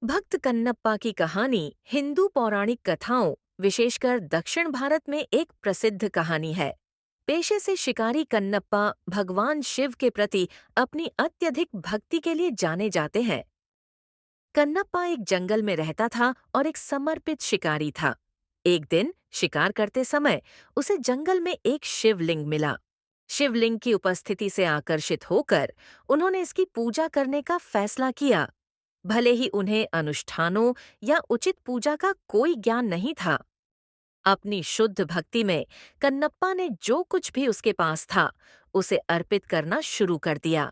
भक्त कन्नप्पा की कहानी हिंदू पौराणिक कथाओं, विशेषकर दक्षिण भारत में एक प्रसिद्ध कहानी है। पेशे से शिकारी कन्नप्पा भगवान शिव के प्रति अपनी अत्यधिक भक्ति के लिए जाने जाते हैं। कन्नप्पा एक जंगल में रहता था और एक समर्पित शिकारी था। एक दिन शिकार करते समय उसे जंगल में एक शिवलिंग मिला। शिवलिंग की उपस्थिति से आकर्षित होकर उन्होंने इसकी पूजा करने का फैसला किया। भले ही उन्हें अनुष्ठानों या उचित पूजा का कोई ज्ञान नहीं था। अपनी शुद्ध भक्ति में कन्नप्पा ने जो कुछ भी उसके पास था उसे अर्पित करना शुरू कर दिया।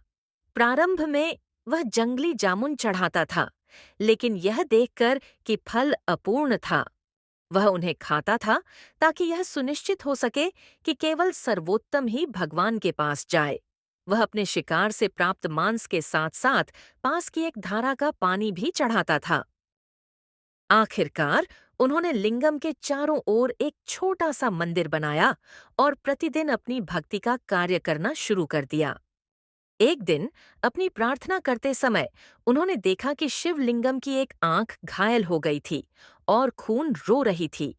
प्रारंभ में वह जंगली जामुन चढ़ाता था, लेकिन यह देखकर कि फल अपूर्ण था, वह उन्हें खाता था ताकि यह सुनिश्चित हो सके कि केवल सर्वोत्तम ही भगवान के पास जाए। वह अपने शिकार से प्राप्त मांस के साथ साथ पास की एक धारा का पानी भी चढ़ाता था। आखिरकार उन्होंने लिंगम के चारों ओर एक छोटा सा मंदिर बनाया और प्रतिदिन अपनी भक्ति का कार्य करना शुरू कर दिया। एक दिन अपनी प्रार्थना करते समय उन्होंने देखा कि शिवलिंगम की एक आंख घायल हो गई थी और खून रो रही थी।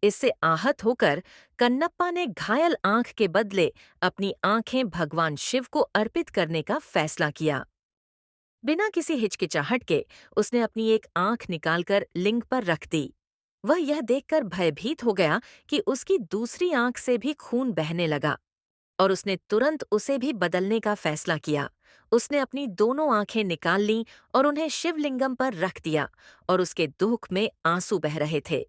इससे आहत होकर कन्नप्पा ने घायल आंख के बदले अपनी आंखें भगवान शिव को अर्पित करने का फैसला किया। बिना किसी हिचकिचाहट के उसने अपनी एक आंख निकालकर लिंग पर रख दी। वह यह देखकर भयभीत हो गया कि उसकी दूसरी आंख से भी खून बहने लगा और उसने तुरंत उसे भी बदलने का फैसला किया। उसने अपनी दोनों आंखें निकाल लीं और उन्हें शिवलिंगम पर रख दिया और उसके दुख में आंसू बह रहे थे।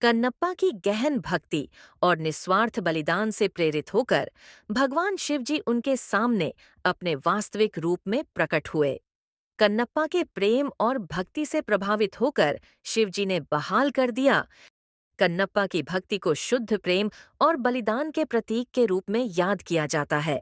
कन्नप्पा की गहन भक्ति और निस्वार्थ बलिदान से प्रेरित होकर भगवान शिवजी उनके सामने अपने वास्तविक रूप में प्रकट हुए। कन्नप्पा के प्रेम और भक्ति से प्रभावित होकर शिवजी ने बहाल कर दिया। कन्नप्पा की भक्ति को शुद्ध प्रेम और बलिदान के प्रतीक के रूप में याद किया जाता है।